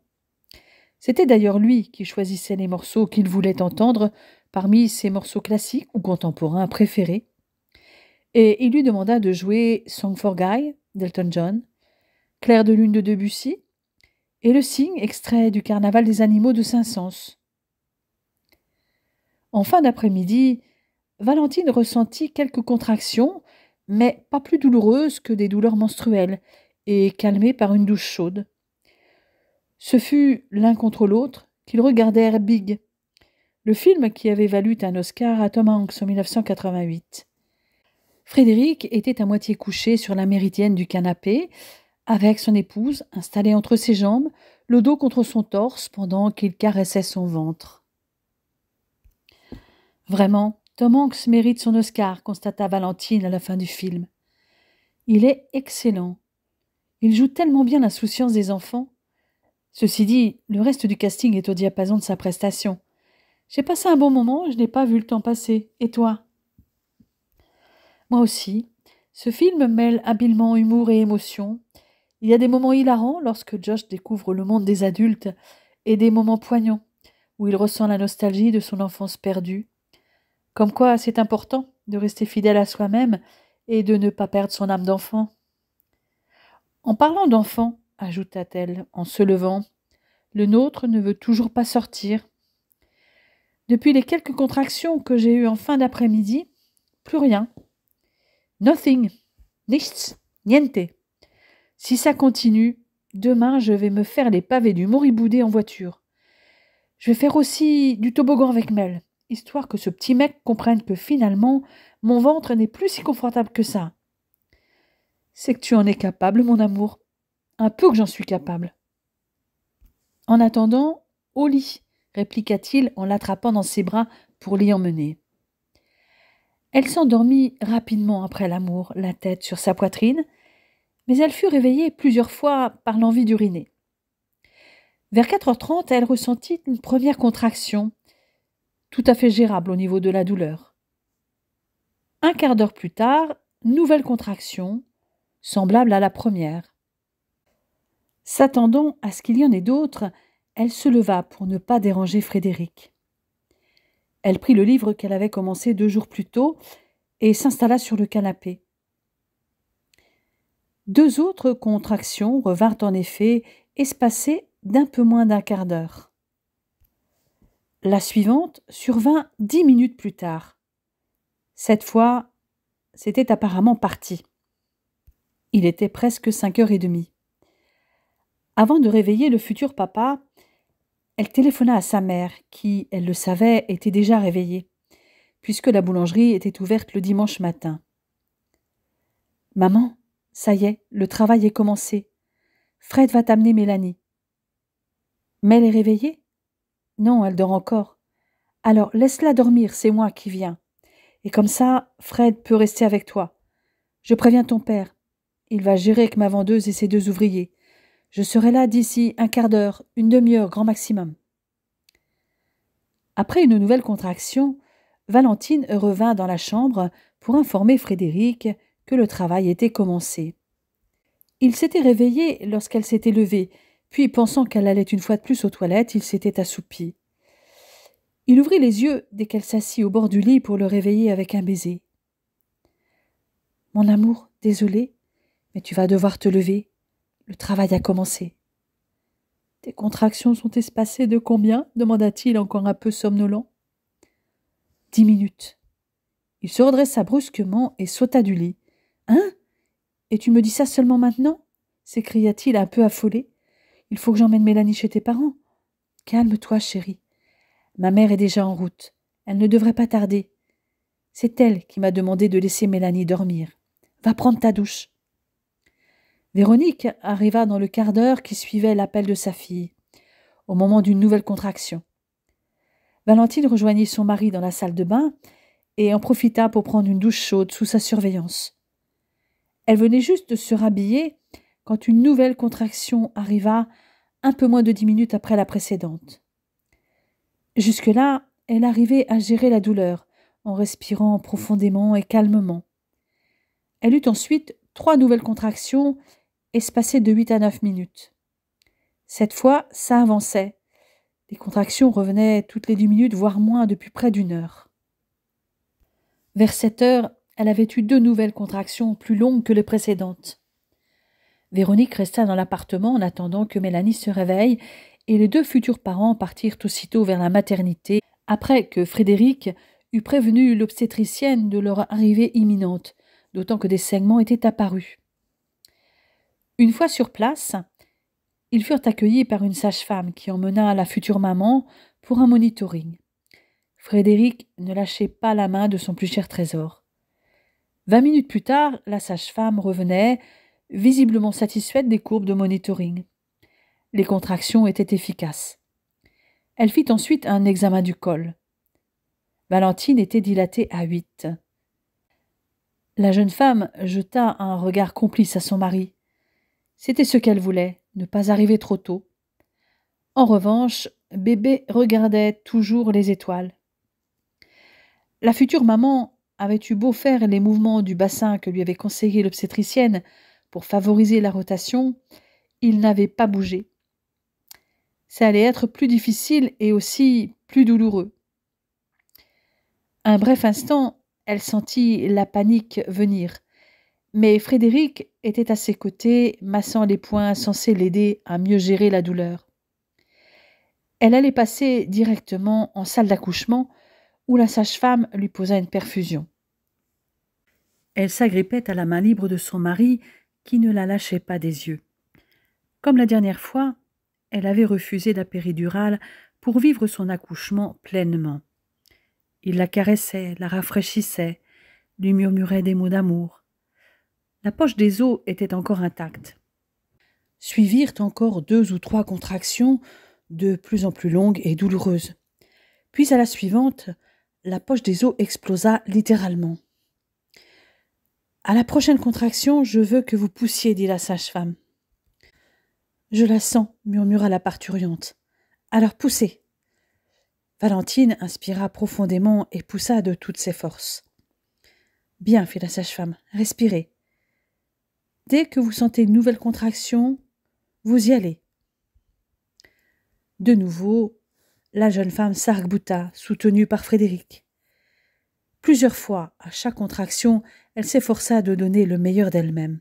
A: C'était d'ailleurs lui qui choisissait les morceaux qu'il voulait entendre parmi ses morceaux classiques ou contemporains préférés. Et il lui demanda de jouer Song for Guy d'Elton John, Clair de lune de Debussy et Le Cygne, extrait du Carnaval des animaux de Saint-Saëns. En fin d'après-midi, Valentine ressentit quelques contractions, mais pas plus douloureuses que des douleurs menstruelles, et calmées par une douche chaude. Ce fut l'un contre l'autre qu'ils regardèrent Big, le film qui avait valu un Oscar à Tom Hanks en 1988. Frédéric était à moitié couché sur la méridienne du canapé, avec son épouse installée entre ses jambes, le dos contre son torse pendant qu'il caressait son ventre. Vraiment, Tom Hanks mérite son Oscar, constata Valentine à la fin du film. Il est excellent. Il joue tellement bien l'insouciance des enfants. Ceci dit, le reste du casting est au diapason de sa prestation. J'ai passé un bon moment, je n'ai pas vu le temps passer. Et toi? Moi aussi. Ce film mêle habilement humour et émotion. Il y a des moments hilarants lorsque Josh découvre le monde des adultes et des moments poignants où il ressent la nostalgie de son enfance perdue. Comme quoi, c'est important de rester fidèle à soi-même et de ne pas perdre son âme d'enfant. En parlant d'enfant, ajouta-t-elle en se levant, le nôtre ne veut toujours pas sortir. Depuis les quelques contractions que j'ai eues en fin d'après-midi, plus rien. Nothing. Nichts. Niente. Si ça continue, demain je vais me faire les pavés du Moriboudet en voiture. Je vais faire aussi du toboggan avec Mel, histoire que ce petit mec comprenne que finalement, mon ventre n'est plus si confortable que ça. C'est que tu en es capable, mon amour. Un peu que j'en suis capable. En attendant, au lit, répliqua-t-il en l'attrapant dans ses bras pour l'y emmener. Elle s'endormit rapidement après l'amour, la tête sur sa poitrine, mais elle fut réveillée plusieurs fois par l'envie d'uriner. Vers 4h30, elle ressentit une première contraction, tout à fait gérable au niveau de la douleur. Un quart d'heure plus tard, nouvelle contraction, semblable à la première. S'attendant à ce qu'il y en ait d'autres, elle se leva pour ne pas déranger Frédéric. Elle prit le livre qu'elle avait commencé 2 jours plus tôt et s'installa sur le canapé. 2 autres contractions revinrent en effet, espacées d'un peu moins d'un quart d'heure. La suivante survint 10 minutes plus tard. Cette fois, c'était apparemment parti. Il était presque 5h30. Avant de réveiller le futur papa, elle téléphona à sa mère, qui, elle le savait, était déjà réveillée, puisque la boulangerie était ouverte le dimanche matin. « Maman, ça y est, le travail est commencé. Fred va t'amener Mélanie. »« Mais elle est réveillée ? » ?»« Non, elle dort encore. »« Alors, laisse-la dormir, c'est moi qui viens. Et comme ça, Fred peut rester avec toi. Je préviens ton père. Il va gérer avec ma vendeuse et ses 2 ouvriers. Je serai là d'ici un quart d'heure, une demi-heure, grand maximum. » Après une nouvelle contraction, Valentine revint dans la chambre pour informer Frédéric que le travail était commencé. Il s'était réveillé lorsqu'elle s'était levée, puis, pensant qu'elle allait une fois de plus aux toilettes, il s'était assoupi. Il ouvrit les yeux dès qu'elle s'assit au bord du lit pour le réveiller avec un baiser. « Mon amour, désolé, mais tu vas devoir te lever. Le travail a commencé. »« Tes contractions sont espacées de combien ?» demanda-t-il encore un peu somnolent. « 10 minutes. » Il se redressa brusquement et sauta du lit. Hein? Et tu me dis ça seulement maintenant? S'écria-t-il un peu affolé. Il faut que j'emmène Mélanie chez tes parents. Calme-toi, chérie. Ma mère est déjà en route. Elle ne devrait pas tarder. C'est elle qui m'a demandé de laisser Mélanie dormir. Va prendre ta douche. Véronique arriva dans le quart d'heure qui suivait l'appel de sa fille, au moment d'une nouvelle contraction. Valentine rejoignit son mari dans la salle de bain et en profita pour prendre une douche chaude sous sa surveillance. Elle venait juste de se rhabiller quand une nouvelle contraction arriva un peu moins de 10 minutes après la précédente. Jusque-là, elle arrivait à gérer la douleur en respirant profondément et calmement. Elle eut ensuite 3 nouvelles contractions espacées de 8 à 9 minutes. Cette fois, ça avançait. Les contractions revenaient toutes les 10 minutes, voire moins depuis près d'une heure. Vers 7 heures, elle avait eu 2 nouvelles contractions plus longues que les précédentes. Véronique resta dans l'appartement en attendant que Mélanie se réveille et les 2 futurs parents partirent aussitôt vers la maternité après que Frédéric eut prévenu l'obstétricienne de leur arrivée imminente, d'autant que des saignements étaient apparus. Une fois sur place, ils furent accueillis par une sage-femme qui emmena la future maman pour un monitoring. Frédéric ne lâchait pas la main de son plus cher trésor. 20 minutes plus tard, la sage-femme revenait, visiblement satisfaite des courbes de monitoring. Les contractions étaient efficaces. Elle fit ensuite un examen du col. Valentine était dilatée à 8. La jeune femme jeta un regard complice à son mari. C'était ce qu'elle voulait, ne pas arriver trop tôt. En revanche, bébé regardait toujours les étoiles. La future maman avait eu beau faire les mouvements du bassin que lui avait conseillé l'obstétricienne pour favoriser la rotation, il n'avait pas bougé. Ça allait être plus difficile et aussi plus douloureux. Un bref instant, elle sentit la panique venir, mais Frédéric était à ses côtés, massant les poings censés l'aider à mieux gérer la douleur. Elle allait passer directement en salle d'accouchement où la sage-femme lui posa une perfusion. Elle s'agrippait à la main libre de son mari qui ne la lâchait pas des yeux. Comme la dernière fois, elle avait refusé la péridurale pour vivre son accouchement pleinement. Il la caressait, la rafraîchissait, lui murmurait des mots d'amour. La poche des os était encore intacte. Suivirent encore 2 ou 3 contractions de plus en plus longues et douloureuses. Puis à la suivante, la poche des os explosa littéralement. « À la prochaine contraction, je veux que vous poussiez, dit la sage-femme. « Je la sens, murmura la parturiente. Alors poussez. » Valentine inspira profondément et poussa de toutes ses forces. « Bien, fit la sage-femme, respirez. Dès que vous sentez une nouvelle contraction, vous y allez. » De nouveau, la jeune femme s'arc-bouta, soutenue par Frédéric. Plusieurs fois, à chaque contraction, elle s'efforça de donner le meilleur d'elle-même.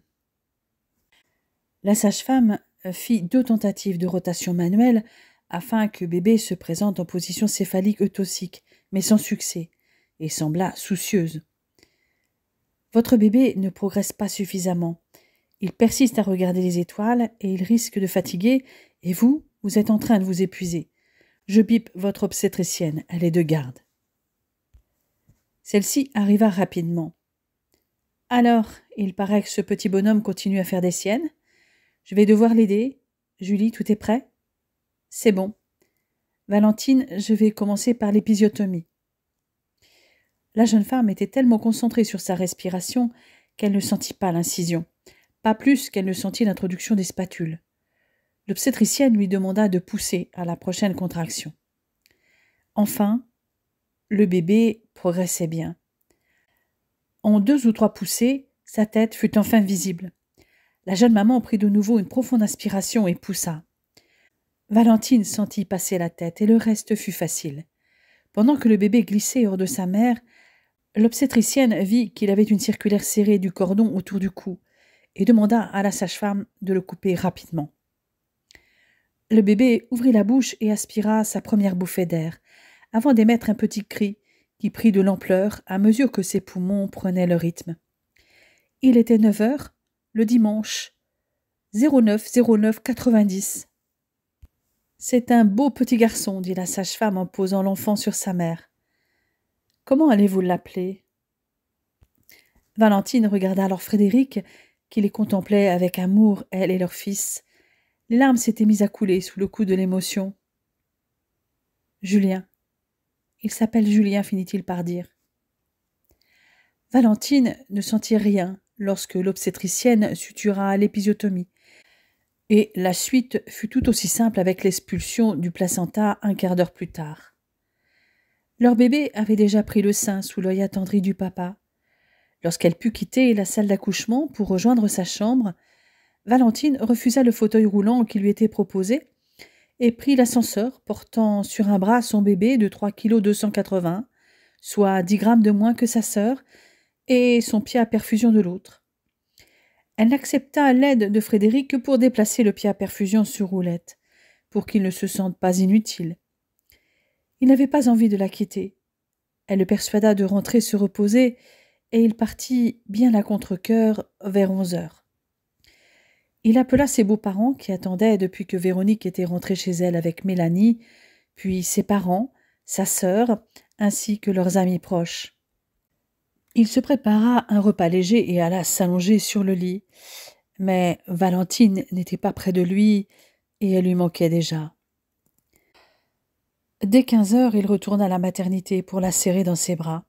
A: La sage-femme fit 2 tentatives de rotation manuelle afin que bébé se présente en position céphalique eutocique, mais sans succès, et sembla soucieuse. « Votre bébé ne progresse pas suffisamment. Il persiste à regarder les étoiles et il risque de fatiguer, et vous êtes en train de vous épuiser. Je bipe votre obstétricienne, elle est de garde. » Celle-ci arriva rapidement. « Alors, il paraît que ce petit bonhomme continue à faire des siennes. Je vais devoir l'aider. Julie, tout est prêt? C'est bon. Valentine, je vais commencer par l'épisiotomie. » La jeune femme était tellement concentrée sur sa respiration qu'elle ne sentit pas l'incision, pas plus qu'elle ne sentit l'introduction des spatules. L'obstétricienne lui demanda de pousser à la prochaine contraction. Enfin, le bébé progressait bien. En 2 ou 3 poussées, sa tête fut enfin visible. La jeune maman prit de nouveau une profonde inspiration et poussa. Valentine sentit passer la tête et le reste fut facile. Pendant que le bébé glissait hors de sa mère, l'obstétricienne vit qu'il avait une circulaire serrée du cordon autour du cou et demanda à la sage-femme de le couper rapidement. Le bébé ouvrit la bouche et aspira sa première bouffée d'air, avant d'émettre un petit cri qui prit de l'ampleur à mesure que ses poumons prenaient le rythme. Il était 9 heures, le dimanche, 09-09-90. C'est un beau petit garçon, dit la sage-femme en posant l'enfant sur sa mère. Comment allez-vous l'appeler? Valentine regarda alors Frédéric, qui les contemplait avec amour, elle et leur fils. Les larmes s'étaient mises à couler sous le coup de l'émotion. Julien. Il s'appelle Julien, finit-il par dire. Valentine ne sentit rien lorsque l'obstétricienne sutura l'épisiotomie, et la suite fut tout aussi simple avec l'expulsion du placenta un quart d'heure plus tard. Leur bébé avait déjà pris le sein sous l'œil attendri du papa. Lorsqu'elle put quitter la salle d'accouchement pour rejoindre sa chambre, Valentine refusa le fauteuil roulant qui lui était proposé et prit l'ascenseur portant sur un bras son bébé de 3,280 kg, soit 10 grammes de moins que sa sœur, et son pied à perfusion de l'autre. Elle n'accepta l'aide de Frédéric que pour déplacer le pied à perfusion sur roulette, pour qu'il ne se sente pas inutile. Il n'avait pas envie de la quitter. Elle le persuada de rentrer se reposer, et il partit bien à contre-cœur vers 11 heures. Il appela ses beaux-parents qui attendaient depuis que Véronique était rentrée chez elle avec Mélanie, puis ses parents, sa sœur, ainsi que leurs amis proches. Il se prépara un repas léger et alla s'allonger sur le lit. Mais Valentine n'était pas près de lui et elle lui manquait déjà. Dès 15 heures, il retourna à la maternité pour la serrer dans ses bras.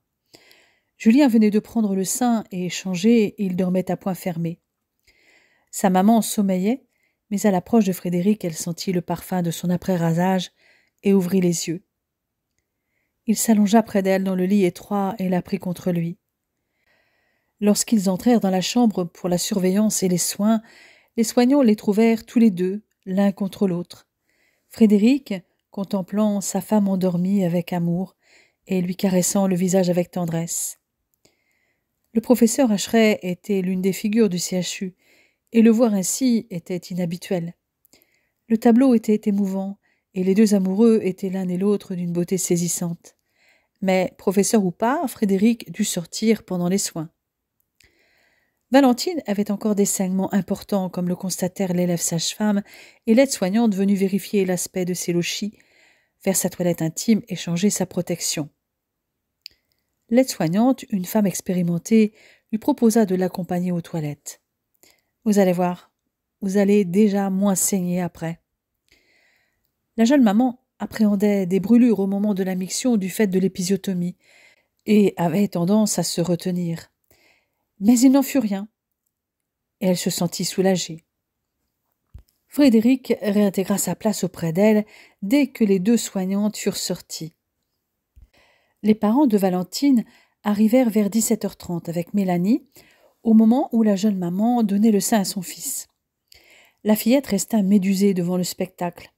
A: Julien venait de prendre le sein et changer et il dormait à poing fermé. Sa maman sommeillait, mais à l'approche de Frédéric, elle sentit le parfum de son après-rasage et ouvrit les yeux. Il s'allongea près d'elle dans le lit étroit et la prit contre lui. Lorsqu'ils entrèrent dans la chambre pour la surveillance et les soins, les soignants les trouvèrent tous les deux, l'un contre l'autre. Frédéric, contemplant sa femme endormie avec amour et lui caressant le visage avec tendresse. Le professeur Hacheret était l'une des figures du CHU, et le voir ainsi était inhabituel. Le tableau était émouvant, et les deux amoureux étaient l'un et l'autre d'une beauté saisissante. Mais, professeur ou pas, Frédéric dut sortir pendant les soins. Valentine avait encore des saignements importants, comme le constatèrent l'élève sage-femme et l'aide-soignante venue vérifier l'aspect de ses lochis, faire sa toilette intime et changer sa protection. L'aide-soignante, une femme expérimentée, lui proposa de l'accompagner aux toilettes. « Vous allez voir, vous allez déjà moins saigner après. » La jeune maman appréhendait des brûlures au moment de la miction du fait de l'épisiotomie et avait tendance à se retenir. Mais il n'en fut rien, et elle se sentit soulagée. Frédéric réintégra sa place auprès d'elle dès que les deux soignantes furent sorties. Les parents de Valentine arrivèrent vers 17h30 avec Mélanie, au moment où la jeune maman donnait le sein à son fils. La fillette resta médusée devant le spectacle.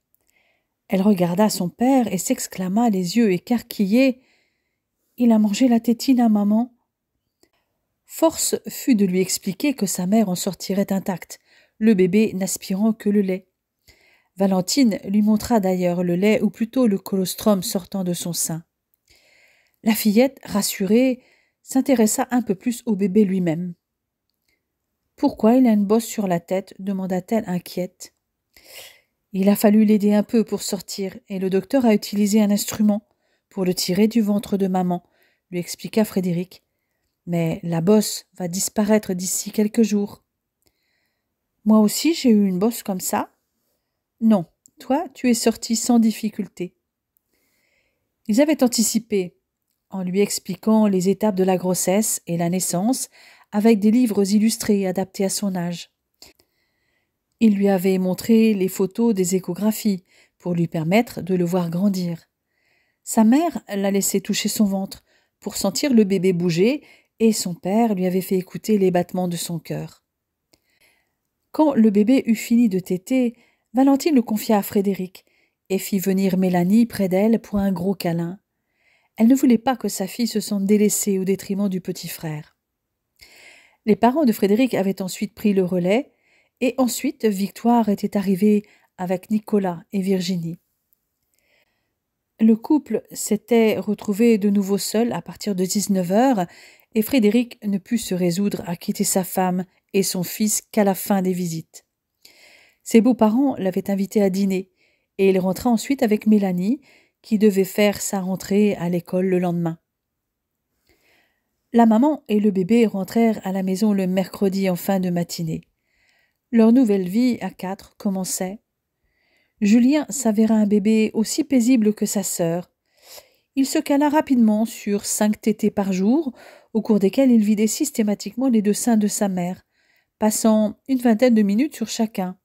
A: Elle regarda son père et s'exclama les yeux écarquillés. « Il a mangé la tétine à maman ?» Force fut de lui expliquer que sa mère en sortirait intacte, le bébé n'aspirant que le lait. Valentine lui montra d'ailleurs le lait, ou plutôt le colostrum sortant de son sein. La fillette, rassurée, s'intéressa un peu plus au bébé lui-même. « Pourquoi il a une bosse sur la tête ?» demanda-t-elle inquiète. « Il a fallu l'aider un peu pour sortir, et le docteur a utilisé un instrument pour le tirer du ventre de maman, » lui expliqua Frédéric. « Mais la bosse va disparaître d'ici quelques jours. »« Moi aussi j'ai eu une bosse comme ça ?»« Non, toi tu es sorti sans difficulté. » Ils avaient anticipé, en lui expliquant les étapes de la grossesse et la naissance, avec des livres illustrés adaptés à son âge. Il lui avait montré les photos des échographies pour lui permettre de le voir grandir. Sa mère l'a laissé toucher son ventre pour sentir le bébé bouger et son père lui avait fait écouter les battements de son cœur. Quand le bébé eut fini de téter, Valentine le confia à Frédéric et fit venir Mélanie près d'elle pour un gros câlin. Elle ne voulait pas que sa fille se sente délaissée au détriment du petit frère. Les parents de Frédéric avaient ensuite pris le relais, et ensuite Victoire était arrivée avec Nicolas et Virginie. Le couple s'était retrouvé de nouveau seul à partir de 19 heures, et Frédéric ne put se résoudre à quitter sa femme et son fils qu'à la fin des visites. Ses beaux-parents l'avaient invité à dîner, et il rentra ensuite avec Mélanie, qui devait faire sa rentrée à l'école le lendemain. La maman et le bébé rentrèrent à la maison le mercredi en fin de matinée. Leur nouvelle vie à 4 commençait. Julien s'avéra un bébé aussi paisible que sa sœur. Il se cala rapidement sur 5 tétés par jour, au cours desquels il vidait systématiquement les 2 seins de sa mère, passant une vingtaine de minutes sur chacun.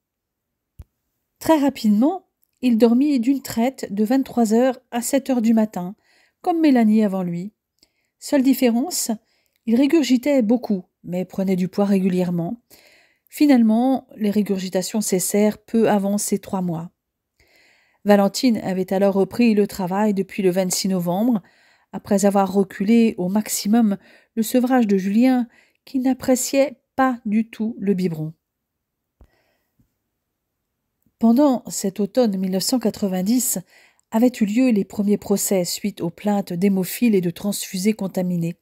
A: Très rapidement, il dormit d'une traite de 23 heures à 7 heures du matin, comme Mélanie avant lui. Seule différence, il régurgitait beaucoup, mais prenait du poids régulièrement. Finalement, les régurgitations cessèrent peu avant ses 3 mois. Valentine avait alors repris le travail depuis le 26 novembre, après avoir reculé au maximum le sevrage de Julien, qui n'appréciait pas du tout le biberon. Pendant cet automne 1990, avaient eu lieu les premiers procès suite aux plaintes d'hémophiles et de transfusés contaminés.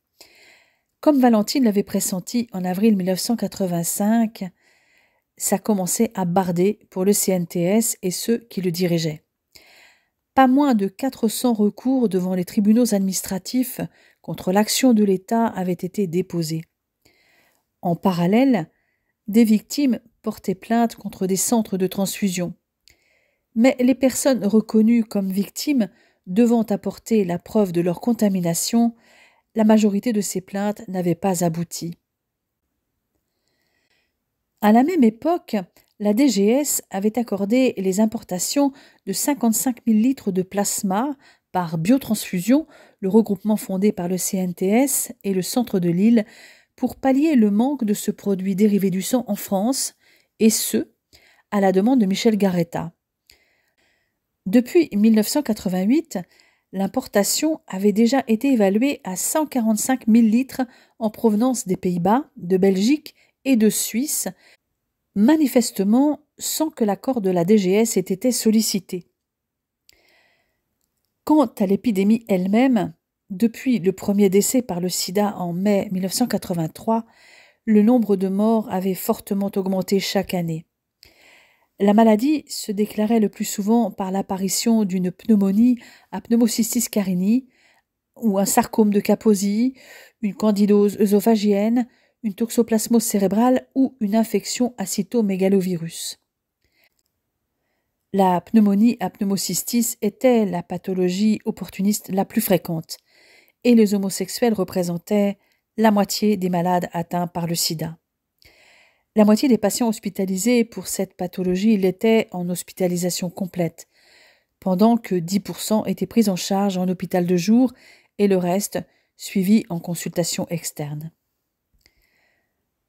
A: Comme Valentine l'avait pressenti en avril 1985, ça commençait à barder pour le CNTS et ceux qui le dirigeaient. Pas moins de 400 recours devant les tribunaux administratifs contre l'action de l'État avaient été déposés. En parallèle, des victimes portaient plainte contre des centres de transfusion. Mais les personnes reconnues comme victimes devant apporter la preuve de leur contamination, la majorité de ces plaintes n'avaient pas abouti. À la même époque, la DGS avait accordé les importations de 55 000 litres de plasma par biotransfusion, le regroupement fondé par le CNTS et le centre de Lille, pour pallier le manque de ce produit dérivé du sang en France, et ce, à la demande de Michel Garetta. Depuis 1988, l'importation avait déjà été évaluée à 145 000 litres en provenance des Pays-Bas, de Belgique et de Suisse, manifestement sans que l'accord de la DGS ait été sollicité. Quant à l'épidémie elle-même, depuis le premier décès par le sida en mai 1983, le nombre de morts avait fortement augmenté chaque année. La maladie se déclarait le plus souvent par l'apparition d'une pneumonie à pneumocystis carinii, ou un sarcome de Kaposi, une candidose œsophagienne, une toxoplasmose cérébrale ou une infection à cytomégalovirus. La pneumonie à pneumocystis était la pathologie opportuniste la plus fréquente, et les homosexuels représentaient la moitié des malades atteints par le sida. La moitié des patients hospitalisés pour cette pathologie l'étaient en hospitalisation complète, pendant que 10% étaient pris en charge en hôpital de jour et le reste suivi en consultation externe.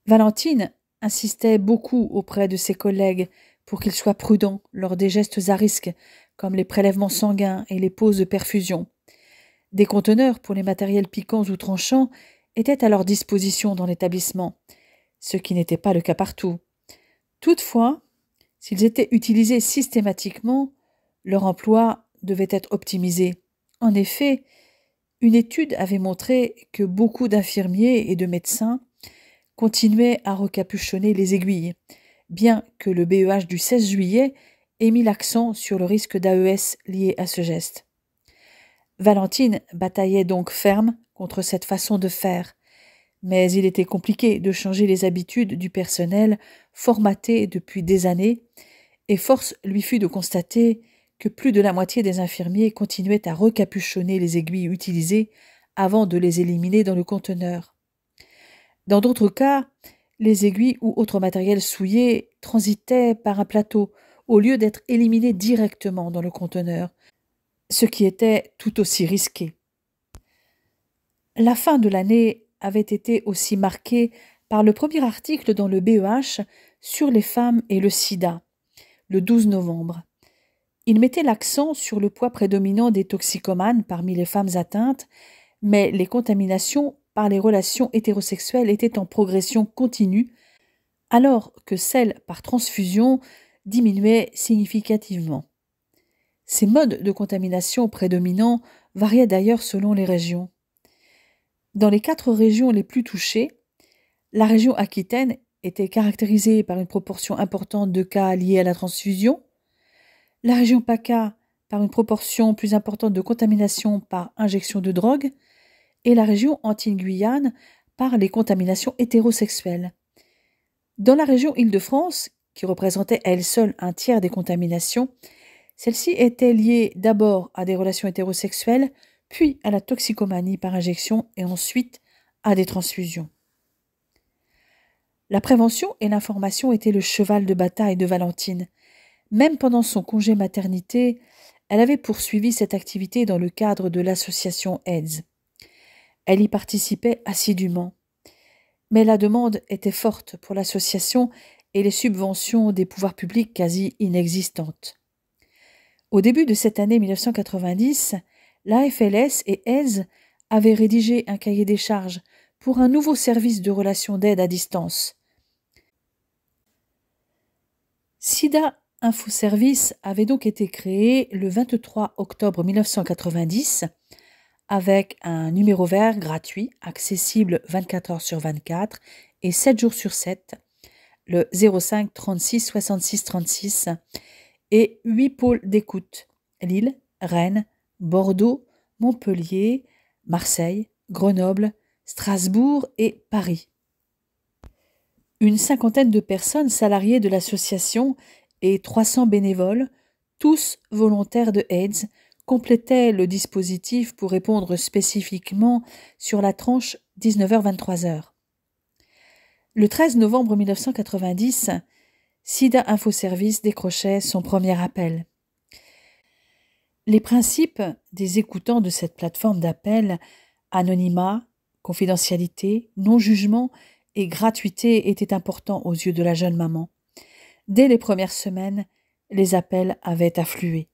A: Valentine insistait beaucoup auprès de ses collègues pour qu'ils soient prudents lors des gestes à risque, comme les prélèvements sanguins et les pauses de perfusion. Des conteneurs pour les matériels piquants ou tranchants étaient à leur disposition dans l'établissement, ce qui n'était pas le cas partout. Toutefois, s'ils étaient utilisés systématiquement, leur emploi devait être optimisé. En effet, une étude avait montré que beaucoup d'infirmiers et de médecins continuaient à recapuchonner les aiguilles, bien que le BEH du 16 juillet ait mis l'accent sur le risque d'AES lié à ce geste. Valentine bataillait donc ferme contre cette façon de faire, mais il était compliqué de changer les habitudes du personnel formaté depuis des années, et force lui fut de constater que plus de la moitié des infirmiers continuaient à recapuchonner les aiguilles utilisées avant de les éliminer dans le conteneur. Dans d'autres cas, les aiguilles ou autres matériels souillés transitaient par un plateau au lieu d'être éliminés directement dans le conteneur, ce qui était tout aussi risqué. La fin de l'année avait été aussi marquée par le premier article dans le BEH sur les femmes et le sida, le 12 novembre. Il mettait l'accent sur le poids prédominant des toxicomanes parmi les femmes atteintes, mais les contaminations par les relations hétérosexuelles étaient en progression continue, alors que celles par transfusion diminuaient significativement. Ces modes de contamination prédominants variaient d'ailleurs selon les régions. Dans les 4 régions les plus touchées, la région Aquitaine était caractérisée par une proportion importante de cas liés à la transfusion, la région PACA par une proportion plus importante de contamination par injection de drogue, et la région Antilles-Guyane par les contaminations hétérosexuelles. Dans la région Île-de-France, qui représentait à elle seule un tiers des contaminations, celles-ci étaient liées d'abord à des relations hétérosexuelles, puis à la toxicomanie par injection et ensuite à des transfusions. La prévention et l'information étaient le cheval de bataille de Valentine. Même pendant son congé maternité, elle avait poursuivi cette activité dans le cadre de l'association AIDS. Elle y participait assidûment. Mais la demande était forte pour l'association et les subventions des pouvoirs publics quasi inexistantes. Au début de cette année 1990, l'AFLS et AIDS avaient rédigé un cahier des charges pour un nouveau service de relations d'aide à distance. SIDA Infoservice avait donc été créé le 23 octobre 1990 avec un numéro vert gratuit, accessible 24 heures sur 24 et 7 jours sur 7, le 05 36 66 36, et 8 pôles d'écoute, Lille, Rennes, Bordeaux, Montpellier, Marseille, Grenoble, Strasbourg et Paris. Une 50aine de personnes salariées de l'association et 300 bénévoles, tous volontaires de AIDS, complétaient le dispositif pour répondre spécifiquement sur la tranche 19h-23h. Le 13 novembre 1990, SIDA Infoservice décrochait son premier appel. Les principes des écoutants de cette plateforme d'appel, anonymat, confidentialité, non-jugement et gratuité étaient importants aux yeux de la jeune maman. Dès les premières semaines, les appels avaient afflué.